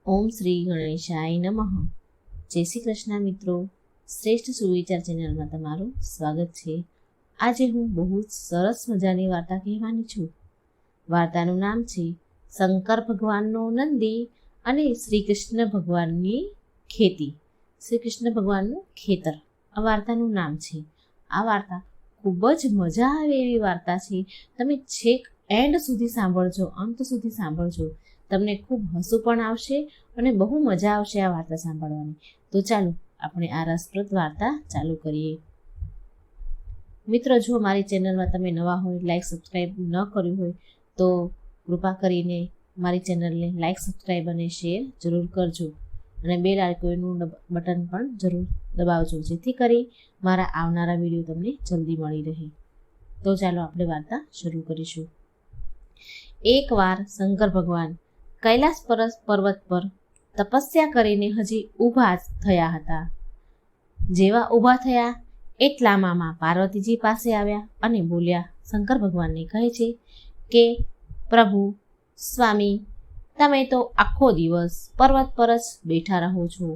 ઓમ શ્રી ગણેશાય નમઃ. જય શ્રી કૃષ્ણ મિત્રો. શ્રેષ્ઠ સુવિચાર ચેનલમાં તમારું સ્વાગત છે. આજે હું બહુ જ સરસ મજાની વાર્તા કહેવાની છું. વાર્તાનું નામ છે શંકર ભગવાનનો નંદી અને શ્રી કૃષ્ણ ભગવાનની ખેતી, શ્રી કૃષ્ણ ભગવાનનું ખેતર. આ વાર્તાનું નામ છે. આ વાર્તા ખૂબ જ મજા આવે એવી વાર્તા છે. તમે છેક એન્ડ સુધી સાંભળજો, અંત સુધી સાંભળજો. તમને ખૂબ હસવું પણ આવશે અને બહુ મજા આવશે આ વાર્તા સાંભળવાની. તો ચાલો આપણે આ રસપ્રદ વાર્તા ચાલુ કરીએ. મિત્રો, જો મારી ચેનલમાં તમે નવા હોય, લાઈક સબસ્ક્રાઈબ ન કર્યું હોય તો કૃપા કરીને મારી ચેનલને લાઈક સબસ્ક્રાઈબ અને શેર જરૂર કરજો અને બેલ આઇકોનનું બટન પણ જરૂર દબાવજો, જેથી કરી મારા આવનારા વિડીયો તમને જલ્દી મળી રહે. તો ચાલો આપણે વાર્તા શરૂ કરીશું. એકવાર શંકર ભગવાન કૈલાસ પર્વત પર તપસ્યા કરીને હજી ઊભા જ થયા હતા. જેવા ઊભા થયા એટલામાં મા પાર્વતીજી પાસે આવ્યા અને બોલ્યા. શંકર ભગવાનને કહે છે કે પ્રભુ સ્વામી, તમે તો આખો દિવસ પર્વત પર જ બેઠા રહો છો.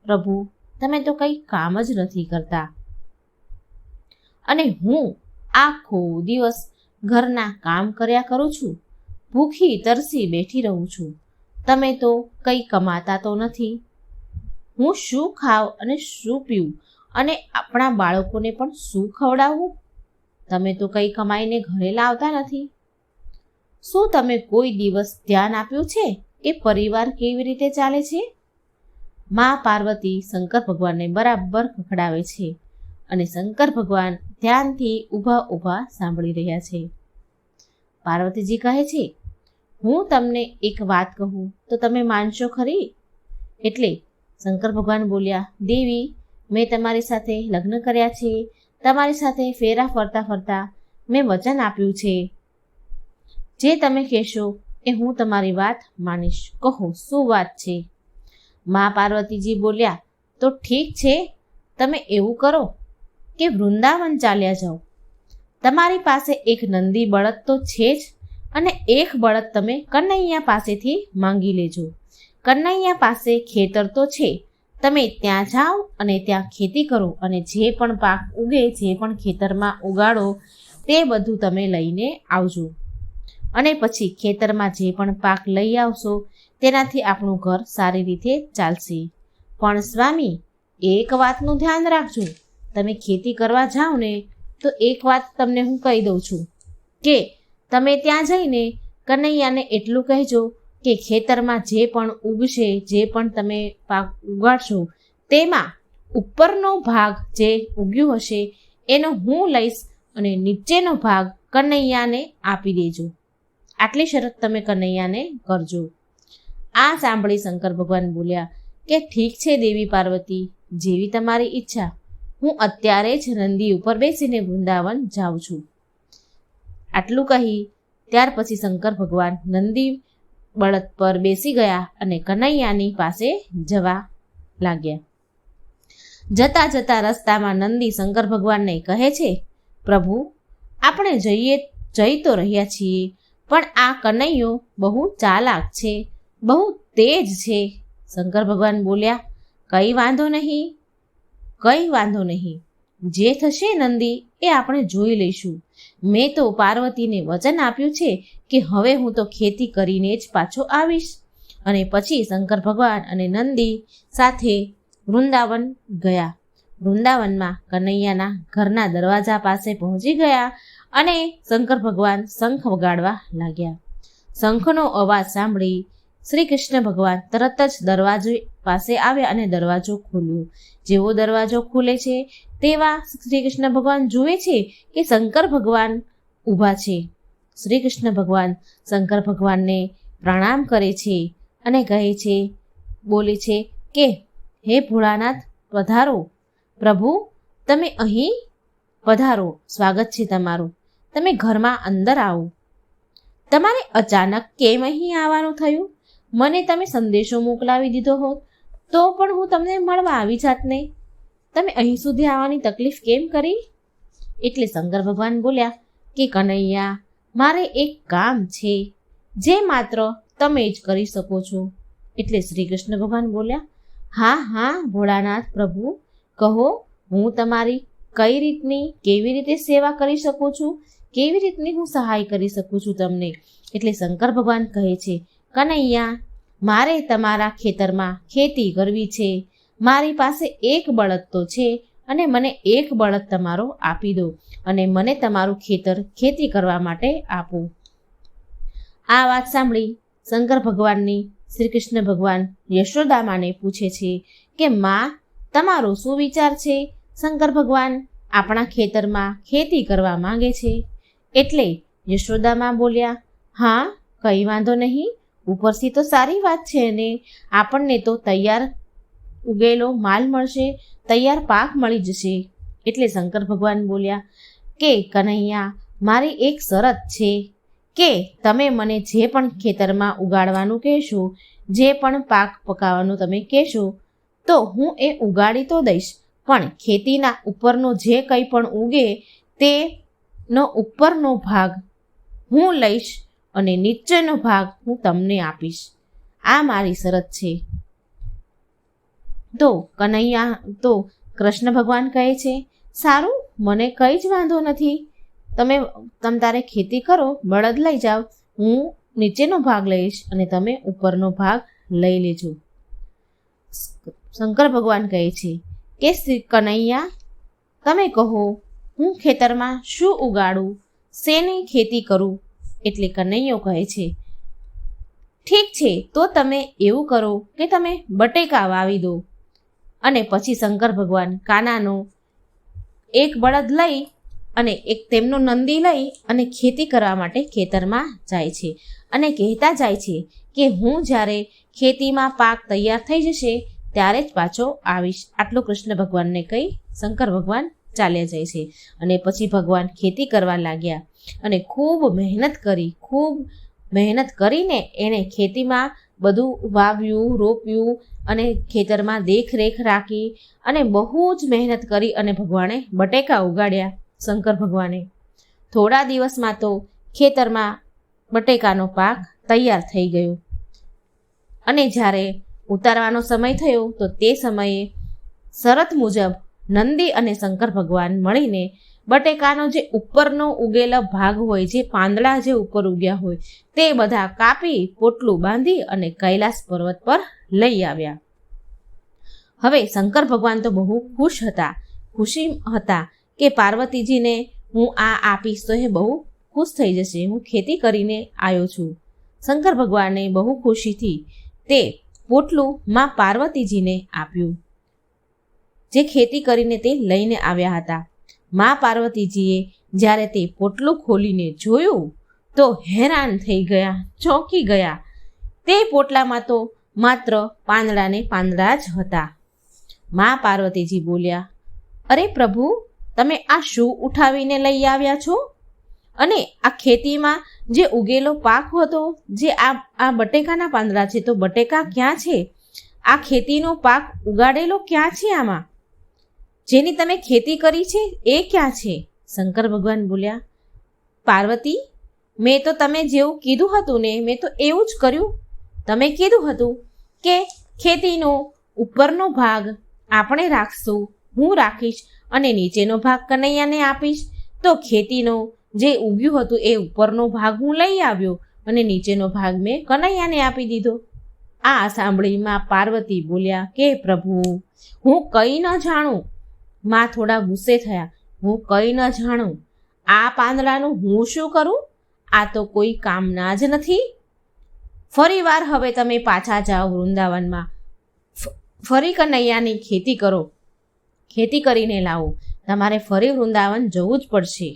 પ્રભુ, તમે તો કંઈ કામ જ નથી કરતા અને હું આખો દિવસ ઘરના કામ કર્યા કરું છું, ભૂખી તરસી બેઠી રહું છું. તમે તો કંઈ કમાતા તો નથી. હું શું ખાઉં અને શું પીવું અને આપણા બાળકોને પણ શું ખવડાવવું? તમે તો કંઈ કમાઈને ઘરે લાવતા નથી. શું તમે કોઈ દિવસ ધ્યાન આપ્યું છે કે પરિવાર કેવી રીતે ચાલે છે? મા પાર્વતી શંકર ભગવાનને બરાબર ખખડાવે છે અને શંકર ભગવાન ધ્યાનથી ઊભા ઊભા સાંભળી રહ્યા છે. પાર્વતીજી કહે છે, હું તમને એક વાત કહું તો તમે માનશો ખરી? એટલે શંકર ભગવાન બોલ્યા, દેવી, મેં તમારી સાથે લગ્ન કર્યા છે. તમારી સાથે ફેરા ફરતા ફરતા મેં વચન આપ્યું છે. જે તમે કહેશો એ હું તમારી વાત માનીશ. કહો, શું વાત છે? મા પાર્વતીજી બોલ્યા, તો ઠીક છે, તમે એવું કરો કે વૃંદાવન ચાલ્યા જાઓ. તમારી પાસે એક નંદી બળદ તો છે જ, અને એક બળદ તમે કનૈયા પાસેથી માંગી લેજો. કનૈયા પાસે ખેતર તો છે, તમે ત્યાં જાઓ અને ત્યાં ખેતી કરો અને જે પણ પાક ઉગે, જે પણ ખેતરમાં ઉગાડો તે બધું તમે લઈને આવજો. અને પછી ખેતરમાં જે પણ પાક લઈ આવશો તેનાથી આપણું ઘર સારી રીતે ચાલશે. પણ સ્વામી, એક વાતનું ધ્યાન રાખજો. તમે ખેતી કરવા જાઓ ને તો એક વાત તમને હું કહી દઉં છું કે તમે ત્યાં જઈને કનૈયાને એટલું કહેજો કે ખેતરમાં જે પણ ઉગશે, જે પણ તમે પાક ઉગાડશો તેમાં ઉપરનો ભાગ જે ઉગ્યું હશે એનો હું લઈશ અને નીચેનો ભાગ કનૈયાને આપી દેજો. આટલી શરત તમે કનૈયાને કરજો. આ સાંભળી શંકર ભગવાન બોલ્યા કે ઠીક છે દેવી પાર્વતી, જેવી તમારી ઈચ્છા. હું અત્યારે જ નંદી ઉપર બેસીને વૃંદાવન જાઉં છું. આટલું કહી ત્યાર પછી શંકર ભગવાન નંદી બળદ પર બેસી ગયા અને કનૈયાની પાસે જવા લાગ્યા. જતા જતા રસ્તામાં નંદી શંકર ભગવાનને કહે છે, પ્રભુ, આપણે જઈ તો રહ્યા છીએ, પણ આ કનૈયો બહુ ચાલાક છે, બહુ તેજ છે. શંકર ભગવાન બોલ્યા, કંઈ વાંધો નહીં. જે થશે નંદી એ આપણે જોઈ લઈશું. મેં તો પાર્વતીને વચન આપ્યું છે કે હવે હું તો ખેતી કરીને જ પાછો આવીશ. અને પછી શંકર ભગવાન અને નંદી સાથે વૃંદાવન ગયા. વૃંદાવનમાં કનૈયાના ઘરના દરવાજા પાસે પહોંચી ગયા અને શંકર ભગવાન શંખ વગાડવા લાગ્યા. શંખનો અવાજ સાંભળી શ્રી કૃષ્ણ ભગવાન તરત જ દરવાજો પાસે આવ્યા અને દરવાજો ખોલ્યો. જેવો દરવાજો ખુલે છે તેવા શ્રી કૃષ્ણ ભગવાન જુએ છે કે શંકર ભગવાન ઊભા છે. શ્રી કૃષ્ણ ભગવાન શંકર ભગવાનને પ્રણામ કરે છે અને કહે છે, બોલે છે કે હે ભોળાનાથ, પધારો. પ્રભુ, તમે અહીં પધારો, સ્વાગત છે તમારું. તમે ઘરમાં અંદર આવો. તમારે અચાનક કેમ અહીં આવવાનું થયું? મને તમે સંદેશો મોકલાવી દીધો હોત તો પણ હું તમને મળવા આવી જાત ને. તમે અહીં સુધી આવવાની તકલીફ કેમ કરી? એટલે શંકર ભગવાન બોલ્યા કે કનૈયા, મારે એક કામ છે જે માત્ર તમે જ કરી શકો છો. એટલે શ્રી કૃષ્ણ ભગવાન બોલ્યા, હા હા ભોળાનાથ પ્રભુ, કહો, હું તમારી કઈ રીતની કેવી રીતે સેવા કરી શકું છું, કેવી રીતની હું સહાય કરી શકું છું તમને. એટલે શંકર ભગવાન કહે છે, કનૈયા, મારે તમારા ખેતરમાં ખેતી કરવી છે. મારી પાસે એક બળદ તો છે અને મને એક બળદ તમારો આપી દો અને મને તમારું ખેતી કરવા માટે આપો. આ વાત સાંભળી શંકર ભગવાનની શ્રી કૃષ્ણ ભગવાન યશોદામાને પૂછે છે કે માં, તમારો શું વિચાર છે? શંકર ભગવાન આપણા ખેતરમાં ખેતી કરવા માંગે છે. એટલે યશોદામાં બોલ્યા, હા, કંઈ વાંધો નહીં, ઉપરથી તો સારી વાત છે ને, આપણને તો તૈયાર ઉગેલો માલ મળશે, તૈયાર પાક મળી જશે. એટલે શંકર ભગવાન બોલ્યા કે કનૈયા, મારી એક શરત છે કે તમે મને જે પણ ખેતરમાં ઉગાડવાનું કહેશો, જે પણ પાક પકાવવાનું તમે કહેશો, તો હું એ ઉગાડી તો દઈશ, પણ ખેતીના ઉપરનો જે કંઈ પણ ઉગે તેનો ઉપરનો ભાગ હું લઈશ અને નીચેનો ભાગ હું તમને આપીશ. આ મારી શરત છે. તો કૃષ્ણ ભગવાન કહે છે, સારું, મને કંઈ જ વાંધો નથી, તમે તારે ખેતી કરો, બળદ લઈ જાઓ, હું નીચેનો ભાગ લઈશ અને તમે ઉપરનો ભાગ લઈ લેજો. શંકર ભગવાન કહે છે કે શ્રી કનૈયા, તમે કહો, હું ખેતરમાં શું ઉગાડું, શેની ખેતી કરું? એટલે કનૈયો કહે છે, ઠીક છે, તો તમે એવું કરો કે તમે બટેકા વાવી દો. અને પછી શંકર ભગવાન કાનાનો એક બળદ લઈ અને એક તેમનો નંદી લઈ અને ખેતી કરવા માટે ખેતરમાં જાય છે અને કહેતા જાય છે કે હું જ્યારે ખેતીમાં પાક તૈયાર થઈ જશે ત્યારે જ પાછો આવીશ. આટલું કૃષ્ણ ભગવાનને કહી શંકર ભગવાન ચાલ્યા જાય છે. અને પછી ભગવાન ખેતી કરવા લાગ્યા અને ખૂબ મહેનત કરીને એણે ખેતીમાં બધું વાવ્યું, રોપ્યું અને ખેતરમાં દેખરેખ રાખી અને બહુ જ મહેનત કરી અને ભગવાને બટેકા ઉગાડ્યા. શંકર ભગવાને થોડા દિવસમાં તો ખેતરમાં બટેકાનો પાક તૈયાર થઈ ગયો. અને જ્યારે ઉતારવાનો સમય થયો તો તે સમયે શરત મુજબ નંદી અને શંકર ભગવાન મળીને બટેકાનો જે ઉપરનો ઉગેલો ભાગ હોય, જે પાંદડા જે ઉપર ઉગ્યા હોય, તે બધા કાપી પોટલું બાંધી અને કૈલાસ પર્વત પર લઈ આવ્યા. હવે શંકર ભગવાન તો બહુ ખુશી હતા કે પાર્વતીજીને હું આ આપીશ તો એ બહુ ખુશ થઈ જશે, હું ખેતી કરીને આવ્યો છું. શંકર ભગવાને બહુ ખુશીથી તે પોટલું માં પાર્વતીજીને આપ્યું, જે ખેતી કરીને તે લઈને આવ્યા હતા. માં પાર્વતીજીએ જ્યારે તે પોટલું ખોલીને જોયું તો હેરાન થઈ ગયા, ચોંકી ગયા. તે પોટલામાં તો માત્ર પાંદડા જ હતા. માં પાર્વતીજી બોલ્યા, અરે પ્રભુ, તમે આ શું ઉઠાવીને લઈ આવ્યા છો? અને આ ખેતીમાં જે ઉગેલો પાક હતો, જે આ બટેકાના પાંદડા છે, તો બટેકા ક્યાં છે? આ ખેતીનો પાક ઉગાડેલો ક્યાં છે? આમાં જેની તમે ખેતી કરી છે એ ક્યાં છે? શંકર ભગવાન બોલ્યા, પાર્વતી, મેં તો તમે જેવું કીધું હતું ને, મેં તો એવું જ કર્યું. તમે કીધું હતું કે ખેતીનો ઉપરનો ભાગ આપણે રાખશું, હું રાખીશ અને નીચેનો ભાગ કનૈયાને આપીશ. તો ખેતીનો જે ઉગ્યું હતું એ ઉપરનો ભાગ હું લઈ આવ્યો અને નીચેનો ભાગ મેં કનૈયાને આપી દીધો. આ સાંભળી માં પાર્વતી બોલ્યા કે પ્રભુ, હું કંઈ ન જાણું. માં થોડા ગુસ્સે થયા, હું કંઈ ન જાણું, આ પાંદડાનું હું શું કરું? આ તો કોઈ કામના જ નથી. ફરી વાર હવે તમે પાછા જાઓ વૃંદાવનમાં, ફરી કનૈયાની ખેતી કરો, ખેતી કરીને લાવો. તમારે ફરી વૃંદાવન જવું જ પડશે.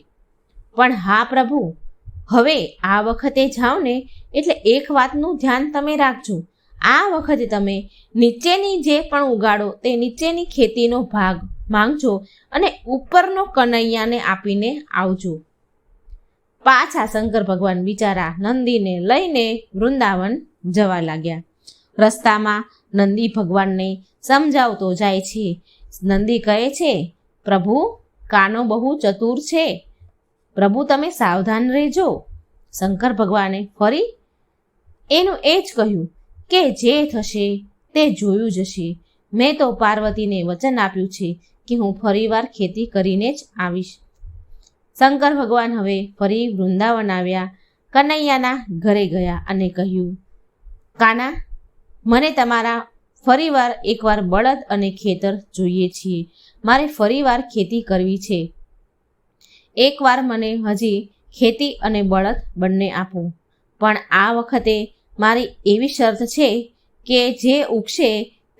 પણ હા પ્રભુ, હવે આ વખતે જાઓ ને એટલે એક વાતનું ધ્યાન તમે રાખજો. આ વખતે તમે નીચેની જે પણ ઉગાડો તે નીચેની ખેતીનો ભાગ માંગજો અને ઉપરનો કનૈયાને આપીને આવજો. પાછા શંકર ભગવાન બિચારા નંદીને લઈને વૃંદાવન જવા લાગ્યા. રસ્તામાં નંદી ભગવાનને સમજાવતો જાય છે. નંદી કહે છે, પ્રભુ, કાનો બહુ ચતુર છે, પ્રભુ તમે સાવધાન રહેજો. શંકર ભગવાને ફરી એનું એ જ કહ્યું કે જે થશે તે જોયું જશે. મેં તો પાર્વતીને વચન આપ્યું છે કે હું ફરીવાર ખેતી કરીને જ આવીશ. શંકર ભગવાન હવે ફરી વૃંદાવન આવ્યા. કનૈયાના ઘરે ગયા અને કહ્યું, કાના, મને તમારા ફરીવાર એકવાર બળદ અને ખેતર જોઈએ છીએ. મારે ફરીવાર ખેતી કરવી છે. એકવાર મને હજી ખેતી અને બળદ બંને આપો. પણ આ વખતે મારી એવી શરત છે કે જે ઉગશે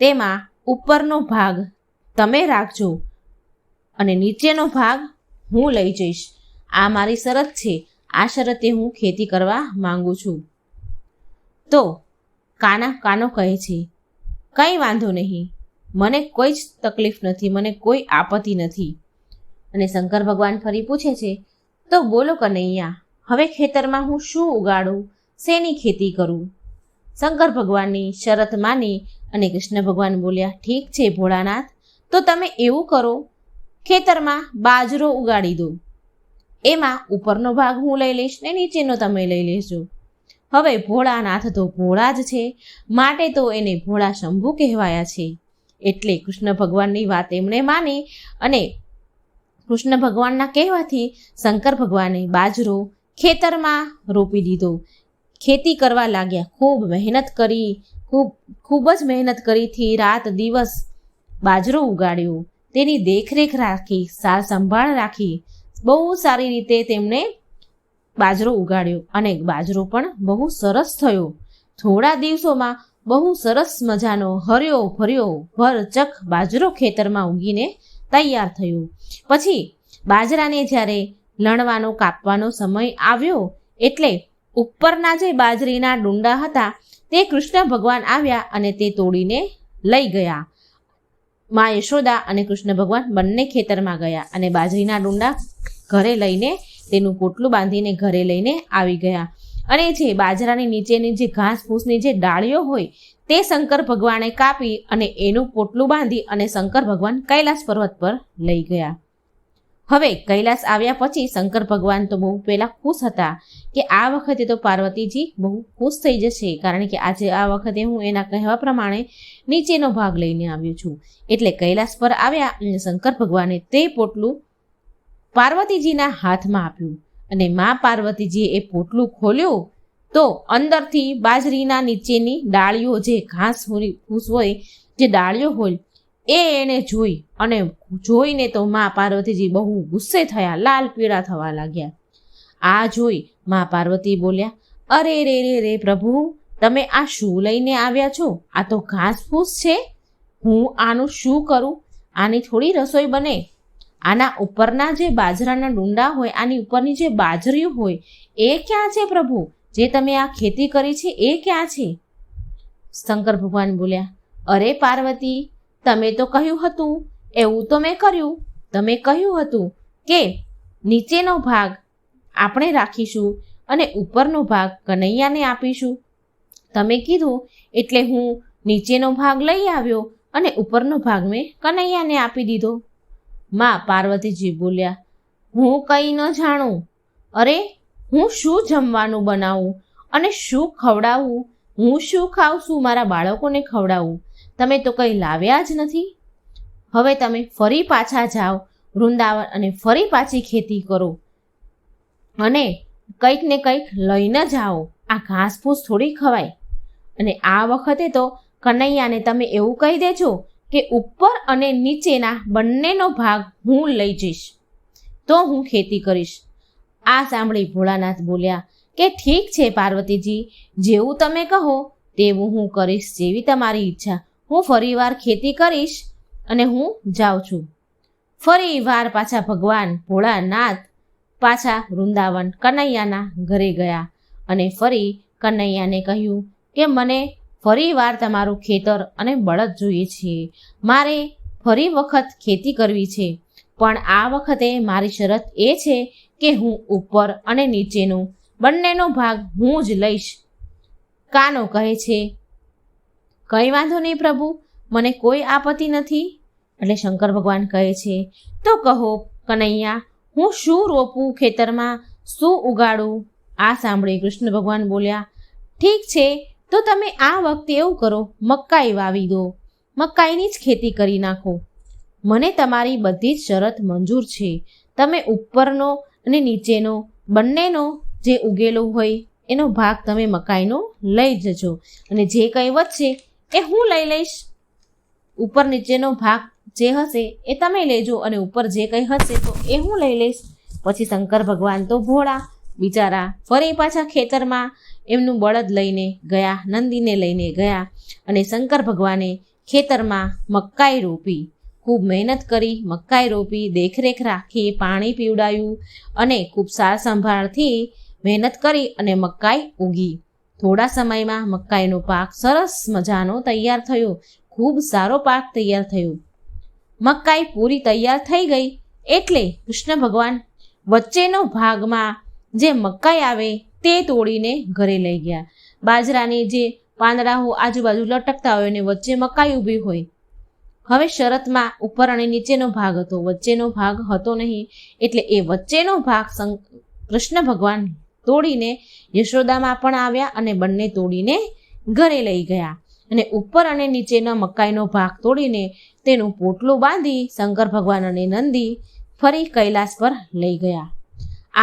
તેમાં ઉપરનો ભાગ તમે રાખજો અને નીચેનો ભાગ હું લઈ જઈશ. આ મારી શરત છે. આ શરતે હું ખેતી કરવા માંગુ છું. તો કાનો કહે છે, કંઈ વાંધો નહીં, મને કોઈ જ તકલીફ નથી, મને કોઈ આપત્તિ નથી. અને શંકર ભગવાન ફરી પૂછે છે, તો બોલો કનૈયા, હવે ખેતરમાં હું શું ઉગાડું, શેની ખેતી કરું? શંકર ભગવાનની શરત માની અને કૃષ્ણ ભગવાન બોલ્યા, ઠીક છે ભોળાનાથ, તો તમે એવું કરો, ખેતરમાં બાજરો ઉગાડી દો. એમાં ઉપરનો ભાગ હું લઈ લઈશ ને નીચેનો તમે લઈ લેજો. હવે ભોળાનાથ તો ભોળા જ છે, માટે તો એને ભોળા શંભુ કહેવાયા છે. એટલે કૃષ્ણ ભગવાનની વાત એમણે માની અને કૃષ્ણ ભગવાનના કહેવાથી શંકર ભગવાને બાજરો ખેતરમાં રોપી દીધો. ખેતી કરવા લાગ્યા. ખૂબ મહેનત કરી, ખૂબ જ મહેનત કરીથી રાત દિવસ બાજરો ઉગાડ્યો. તેની દેખરેખ રાખી, સાર સંભાળ રાખી. બહુ સારી રીતે તેમણે બાજરો ઉગાડ્યો અને બાજરો પણ બહુ સરસ થયો. થોડા દિવસોમાં બહુ સરસ મજાનો હર્યો ભર્યો ભરચક બાજરો ખેતરમાં ઉગીને તૈયાર થયો. પછી બાજરાને જ્યારે લણવાનો કાપવાનો સમય આવ્યો એટલે ઉપરના જે બાજરીના ડુંડા હતા તે કૃષ્ણ ભગવાન આવ્યા અને તે તોડીને લઈ ગયા. મા યશોદા અને કૃષ્ણ ભગવાન બંને ખેતરમાં ગયા અને બાજરીના ડુંડા ઘરે લઈને તેનું પોટલું બાંધીને ઘરે લઈને આવી ગયા. અને જે બાજરાની નીચેની જે ઘાસ ફૂસની જે ડાળીઓ હોય તે શંકર ભગવાને કાપી અને એનું પોટલું બાંધી અને શંકર ભગવાન કૈલાસ પર્વત પર લઈ ગયા. હવે કૈલાસ આવ્યા પછી શંકર ભગવાન તો બહુ પહેલાં ખુશ હતા કે આ વખતે તો પાર્વતીજી બહુ ખુશ થઈ જશે, કારણ કે આજે આ વખતે હું એના કહેવા પ્રમાણે નીચેનો ભાગ લઈને આવ્યો છું. એટલે કૈલાસ પર આવ્યા અને શંકર ભગવાને તે પોટલું પાર્વતીજીના હાથમાં આપ્યું અને મા પાર્વતીજીએ એ પોટલું ખોલ્યું તો અંદરથી બાજરીના નીચેની ડાળીઓ, જે ઘાસ ફૂસ હોય, જે ડાળીઓ હોય એને જોઈને તો મા પાર્વતીજી બહુ ગુસ્સે થયા, લાલ પીળા થવા લાગ્યા. આ જોઈ મા પાર્વતી બોલ્યા, અરે રે રે રે પ્રભુ, તમે આ શું લઈને આવ્યા છો? આ તો ઘાસ ફૂસ છે. હું આનું શું કરું? આની થોડી રસોઈ બને. આના ઉપરના જે બાજરાના ડુંડા હોય, આની ઉપરની જે બાજરી હોય એ ક્યાં છે પ્રભુ? જે તમે આ ખેતી કરી છે એ ક્યાં છે? શંકર ભગવાન બોલ્યા, અરે પાર્વતી, તમે તો કહ્યું હતું એવું તો મેં કર્યું. તમે કહ્યું હતું કે નીચેનો ભાગ આપણે રાખીશું અને ઉપરનો ભાગ કનૈયાને આપીશું. તમે કીધું એટલે હું નીચેનો ભાગ લઈ આવ્યો અને ઉપરનો ભાગ મેં કનૈયાને આપી દીધો. મા પાર્વતીજી બોલ્યા, હું કંઈ ન જાણું. અરે, હું શું જમવાનું બનાવું અને શું ખવડાવું? હું શું ખાઉં છું? મારા બાળકોને ખવડાવું? તમે તો કંઈ લાવ્યા જ નથી. હવે તમે ફરી પાછા જાઓ વૃંદાવન અને ફરી પાછી ખેતી કરો અને કંઈક ને કંઈક લઈને જાઓ. આ ઘાસ ફૂસ થોડી ખવાય. અને આ વખતે તો કનૈયાને તમે એવું કહી દેજો કે ઉપર અને નીચેના બંનેનો ભાગ હું લઈ જઈશ, તો હું ખેતી કરીશ. આ સાંભળી ભોળાનાથ બોલ્યા કે ઠીક છે પાર્વતીજી, જેવું તમે કહો તેવું હું કરીશ, જેવી તમારી ઈચ્છા. હું ફરીવાર ખેતી કરીશ અને હું જાઉં છું. ફરી વાર પાછા ભગવાન ભોળાનાથ પાછા વૃંદાવન કનૈયાના ઘરે ગયા અને ફરી કનૈયાને કહ્યું કે મને ફરી વાર તમારું ખેતર અને બળદ જોઈએ છે. મારે ફરી વખત ખેતી કરવી છે, પણ આ વખતે મારી શરત એ છે કે હું ઉપર અને નીચેનો બંનેનો ભાગ હું જ લઈશ. કાનો કહે છે, કંઈ વાંધો નહીં પ્રભુ, મને કોઈ આપત્તિ નથી. એટલે શંકર ભગવાન કહે છે, તો કહો કનૈયા, હું શું રોપું ખેતરમાં, શું ઉગાડું? આ સાંભળી કૃષ્ણ ભગવાન બોલ્યા, ઠીક છે, તો તમે આ વખતે એવું કરો, મકાઈ વાવી દો, મકાઈની જ ખેતી કરી નાખો. મને તમારી બધી જ શરત મંજૂર છે. તમે ઉપરનો અને નીચેનો બંનેનો જે ઉગેલો હોય એનો ભાગ તમે મકાઈનો લઈ જજો, અને જે કંઈ વધશે એ હું લઈ લઈશ. ઉપર નીચેનો ભાગ જે હશે એ તમે લેજો, અને ઉપર જે કંઈ હશે તો એ હું લઈ લઈશ. પછી શંકર ભગવાન તો ભોળા બિચારા ફરી પાછા ખેતરમાં એમનું બળદ લઈને ગયા, નંદીને લઈને ગયા, અને શંકર ભગવાને ખેતરમાં મકાઈ રોપી. ખૂબ મહેનત કરી મકાઈ રોપી, દેખરેખ રાખી, પાણી પીવડાયું, અને ખૂબ સાર સંભાળથી મહેનત કરી અને મકાઈ ઉગી. થોડા સમયમાં મકાઈનો પાક સરસ મજાનો તૈયાર થયો. ખૂબ સારો પાક તૈયાર થયો. મકાઈ પૂરી તૈયાર થઈ ગઈ એટલે કૃષ્ણ ભગવાન વચ્ચેનો ભાગમાં જે મકાઈ આવે તે તોડીને ઘરે લઈ ગયા. બાજરાની જે પાંદડાઓ આજુબાજુ લટકતા હોય અને વચ્ચે મકાઈ ઊભી હોય. હવે શરતમાં ઉપર અને નીચેનો ભાગ હતો, વચ્ચેનો ભાગ હતો નહીં, એટલે એ વચ્ચેનો ભાગ કૃષ્ણ ભગવાન તોડીને યશોદામાં પણ આવ્યા અને બંને તોડીને ઘરે લઈ ગયા. અને ઉપર અને નીચેનો મકાઈનો ભાગ તોડીને તેનું પોટલું બાંધી શંકર ભગવાન અને નંદી ફરી કૈલાસ પર લઈ ગયા.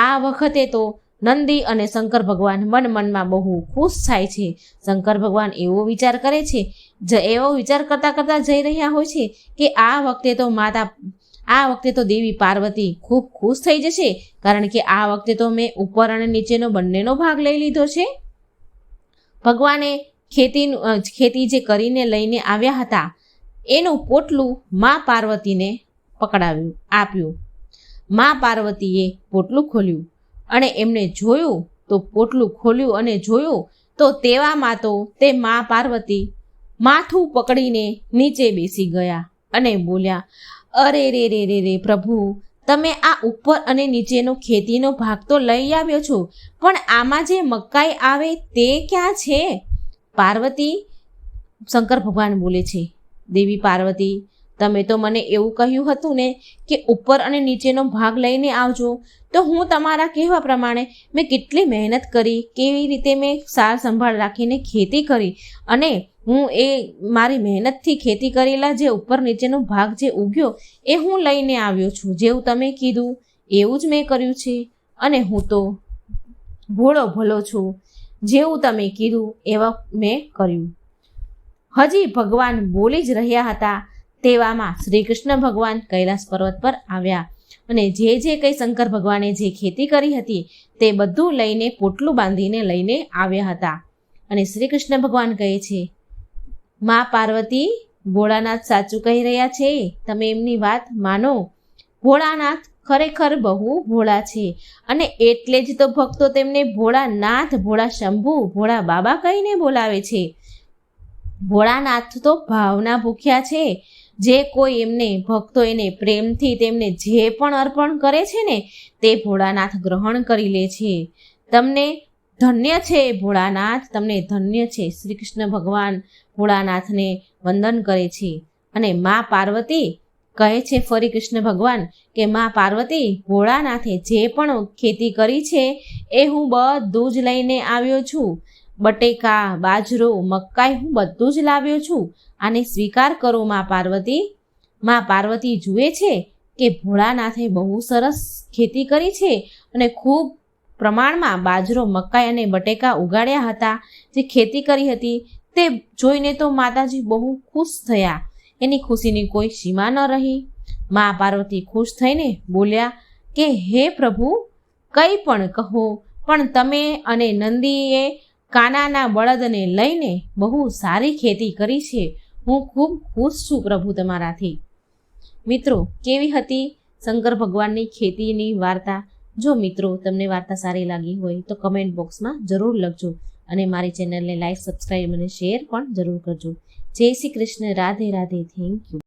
આ વખતે તો નંદી અને શંકર ભગવાન મનમાં બહુ ખુશ થાય છે. શંકર ભગવાન એવો વિચાર કરે છે, એવો વિચાર કરતાં કરતાં જઈ રહ્યા હોય છે કે આ વખતે તો દેવી પાર્વતી ખૂબ ખુશ થઈ જશે, કારણ કે આ વખતે તો મેં ઉપર અને નીચેનો બંનેનો ભાગ લઈ લીધો છે. ભગવાને ખેતી જે કરીને લઈને આવ્યા હતા એનું પોટલું મા પાર્વતીને આપ્યું. મા પાર્વતીએ પોટલું ખોલ્યું અને એમને જોયું તો પોટલું ખોલ્યું અને જોયું તો તેવામાં તો તે મા પાર્વતી માથું પકડીને નીચે બેસી ગયા અને બોલ્યા, અરે રે રે રે રે પ્રભુ, તમે આ ઉપર અને નીચેનો ખેતીનો ભાગ તો લઈ આવ્યો છો, પણ આમાં જે મકાઈ આવે તે ક્યાં છે? પાર્વતી, શંકર ભગવાન બોલે છે, દેવી પાર્વતી, તમે તો મને એવું કહ્યું હતું ને કે ઉપર અને નીચેનો ભાગ લઈને આવજો, તો હું તમારા કહેવા પ્રમાણે મેં કેટલી મહેનત કરી, કેવી રીતે મેં સાર સંભાળ રાખીને ખેતી કરી, અને હું એ મારી મહેનતથી ખેતી કરેલા જે ઉપર નીચેનો ભાગ જે ઉગ્યો એ હું લઈને આવ્યો છું. જેવું તમે કીધું એવું જ મેં કર્યું છે, અને હું તો ભલો છું. જેવું તમે કીધું એવા મેં કર્યું. હજી ભગવાન બોલી જ રહ્યા હતા તેવામાં શ્રી કૃષ્ણ ભગવાન કૈલાસ પર્વત પર આવ્યા, અને જે કંઈ શંકર ભગવાને જે ખેતી કરી હતી તે બધું લઈને પોટલું બાંધીને લઈને આવ્યા હતા. અને શ્રી કૃષ્ણ ભગવાન કહે છે, મા પાર્વતી, ભોળાનાથ સાચું કહી રહ્યા છે, તમે એમની વાત માનો. ભોળાનાથ ખરેખર બહુ ભોળા છે, અને એટલે જ તો ભક્તો તેમને ભોળાનાથ, ભોળા શંભુ, ભોળા બાબા કહીને બોલાવે છે. ભોળાનાથ તો ભાવના ભૂખ્યા છે. જે કોઈ એમને ભક્તો એને પ્રેમથી તેમને જે પણ અર્પણ કરે છે ને તે ભોળાનાથ ગ્રહણ કરી લે છે. તમને ધન્ય છે ભોળાનાથ, તમને ધન્ય છે. શ્રી કૃષ્ણ ભગવાન ભોળાનાથને વંદન કરે છે. અને મા પાર્વતી કહે છે ફરી કૃષ્ણ ભગવાન કે મા પાર્વતી, ભોળાનાથે જે પણ ખેતી કરી છે એ હું બધું જ લઈને આવ્યો છું. બટેકા, બાજરો, મકાઈ હું બધું જ લાવ્યો છું. આને સ્વીકાર કરો મા પાર્વતી. મા પાર્વતી જુએ છે કે ભોળાનાથે બહુ સરસ ખેતી કરી છે, અને ખૂબ પ્રમાણમાં બાજરો, મકાઈ અને બટેકા ઉગાડ્યા હતા. જે ખેતી કરી હતી તે જોઈને તો માતાજી બહુ ખુશ થયા. એની ખુશીની કોઈ સીમા ન રહી. મા પાર્વતી ખુશ થઈને બોલ્યા કે હે પ્રભુ, કંઈ પણ કહો, પણ તમે અને નંદીએ કાનાના બળદને લઈને બહુ સારી ખેતી કરી છે. હું ખૂબ ખુશ છું પ્રભુ તમારાથી. મિત્રો, કેવી હતી શંકર ભગવાનની ખેતીની વાર્તા? જો મિત્રો તમને વાર્તા સારી લાગી હોય તો કમેન્ટ બોક્સમાં જરૂર લખજો, અને મારી ચેનલને લાઈક, સબસ્ક્રાઈબ અને શેર પણ જરૂર કરજો. જય શ્રી કૃષ્ણ. રાધે રાધે. Thank you.